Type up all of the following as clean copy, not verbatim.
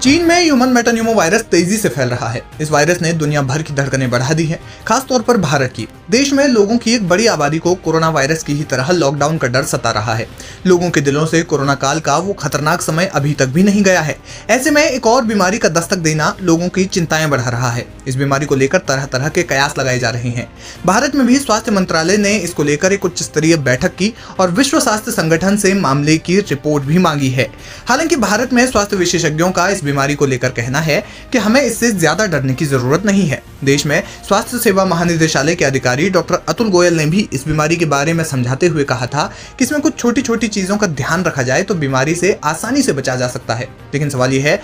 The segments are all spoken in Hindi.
चीन में ह्यूमन मेटान्यूमो वायरस तेजी से फैल रहा है। इस वायरस ने दुनिया भर की धड़कनें बढ़ा दी हैं, खासतौर पर भारत की। देश में लोगों की एक बड़ी आबादी को कोरोना वायरस की ही तरह लॉकडाउन का डर सता रहा है। लोगों के दिलों से कोरोना काल का वो खतरनाक समय अभी तक भी नहीं गया है। ऐसे में एक और बीमारी का दस्तक देना लोगों की चिंताएं बढ़ा रहा है। इस बीमारी को लेकर तरह तरह के कयास लगाए जा रहे हैं। भारत में भी स्वास्थ्य मंत्रालय ने इसको लेकर एक उच्च स्तरीय बैठक की और विश्व स्वास्थ्य संगठन से मामले की रिपोर्ट भी मांगी है। हालांकि भारत में स्वास्थ्य विशेषज्ञों का इस बीमारी को लेकर कहना है कि हमें इससे ज्यादा डरने की जरूरत नहीं है। देश में स्वास्थ्य सेवा महानिदेशालय के अधिकारी डॉक्टर अतुल गोयल ने भी इस बीमारी के बारे में समझाते हुए कहा था कि इसमें कुछ छोटी छोटी चीजों का ध्यान रखा जाए तो बीमारी से आसानी से बचा जा सकता है। लेकिन सवाल यह है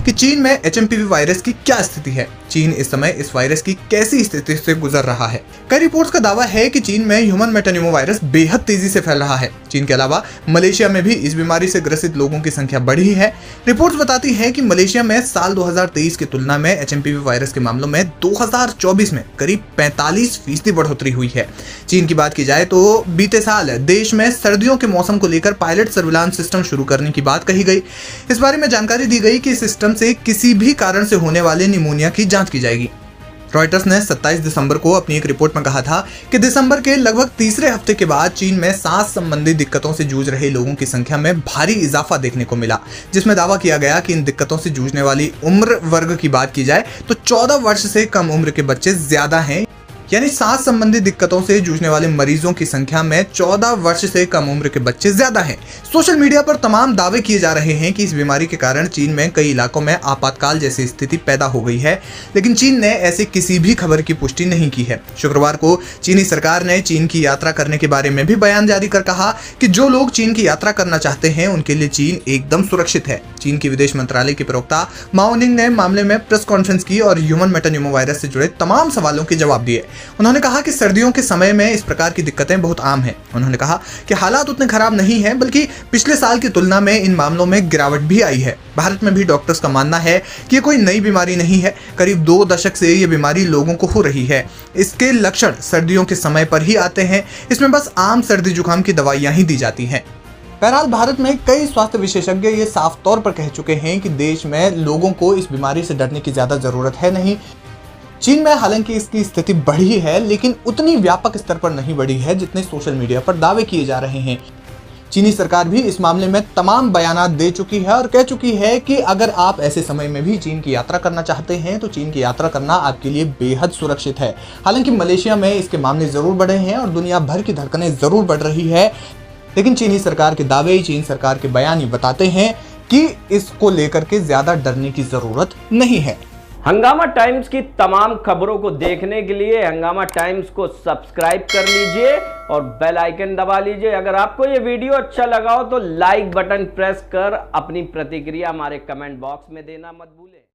कि चीन में एचएमपीवी वायरस की क्या स्थिति है। चीन इस समय इस वायरस की कैसी स्थिति से गुजर रहा है। कई रिपोर्ट्स का दावा है कि चीन में ह्यूमन मेटान्यूमो वायरस बेहद तेजी से फैल रहा है। चीन के अलावा मलेशिया में भी इस बीमारी से ग्रसित लोगों की संख्या बढ़ी है। रिपोर्ट्स बताती हैं कि मलेशिया में साल 2023 की तुलना में एचएमपीवी वायरस के मामलों में 2024 में करीब 45% बढ़ोतरी हुई है। चीन की बात की जाए तो बीते साल देश में सर्दियों के मौसम को लेकर पायलट सर्विलांस सिस्टम शुरू करने की बात कही गई। इस बारे में जानकारी दी गई कि सिस्टम से किसी भी कारण से होने वाले निमोनिया की जांच की जाएगी। रॉयटर्स ने 27 दिसंबर को अपनी एक रिपोर्ट में कहा था कि दिसंबर के लगभग तीसरे हफ्ते के बाद चीन में सांस संबंधी दिक्कतों से जूझ रहे लोगों की संख्या में भारी इजाफा देखने को मिला, जिसमें दावा किया गया कि इन दिक्कतों से जूझने वाली उम्र वर्ग की बात की जाए तो 14 वर्ष से कम उम्र के बच्चे ज्यादा हैं। यानी सांस संबंधी दिक्कतों से जूझने वाले मरीजों की संख्या में 14 वर्ष से कम उम्र के बच्चे ज्यादा हैं। सोशल मीडिया पर तमाम दावे किए जा रहे हैं कि इस बीमारी के कारण चीन में कई इलाकों में आपातकाल जैसी स्थिति पैदा हो गई है, लेकिन चीन ने ऐसी किसी भी खबर की पुष्टि नहीं की है। शुक्रवार को चीनी सरकार ने चीन की यात्रा करने के बारे में भी बयान जारी कर कहा कि जो लोग चीन की यात्रा करना चाहते हैं उनके लिए चीन एकदम सुरक्षित है। चीन की विदेश मंत्रालय के प्रवक्ता माओ निंग ने मामले में प्रेस कॉन्फ्रेंस की और ह्यूमन मेटान्यूमो वायरस से जुड़े तमाम सवालों के जवाब दिए। उन्होंने कहा कि सर्दियों के समय में इस प्रकार की दिक्कतें बहुत आम हैं। उन्होंने कहा कि हालात उतने खराब नहीं हैं, बल्कि पिछले साल की तुलना में इन मामलों में गिरावट भी आई है। भारत में भी डॉक्टर्स का मानना है कि ये कोई नई बीमारी नहीं है। करीब 2 दशक से ये बीमारी लोगों को हो रही है। इसके लक्षण सर्दियों के समय पर ही आते हैं। इसमें बस आम सर्दी जुकाम की दवाइयां ही दी जाती हैं। बहरहाल भारत में कई स्वास्थ्य विशेषज्ञ ये साफ तौर पर कह चुके हैं कि देश में लोगों को इस बीमारी से डरने की ज्यादा जरूरत है नहीं। चीन में हालांकि इसकी स्थिति बढ़ी है, लेकिन उतनी व्यापक स्तर पर नहीं बढ़ी है जितने सोशल मीडिया पर दावे किए जा रहे हैं। चीनी सरकार भी इस मामले में तमाम बयानात दे चुकी है और कह चुकी है कि अगर आप ऐसे समय में भी चीन की यात्रा करना चाहते हैं तो चीन की यात्रा करना आपके लिए बेहद सुरक्षित है। हालांकि मलेशिया में इसके मामले जरूर बढ़े हैं और दुनिया भर की धड़कनें जरूर बढ़ रही है, लेकिन चीनी सरकार के दावे, चीन सरकार के बयान ही बताते हैं कि इसको लेकर के ज्यादा डरने की जरूरत नहीं है। हंगामा टाइम्स की तमाम खबरों को देखने के लिए हंगामा टाइम्स को सब्सक्राइब कर लीजिए और बेल आइकन दबा लीजिए। अगर आपको ये वीडियो अच्छा लगा हो तो लाइक बटन प्रेस कर अपनी प्रतिक्रिया हमारे कमेंट बॉक्स में देना मत भूलें।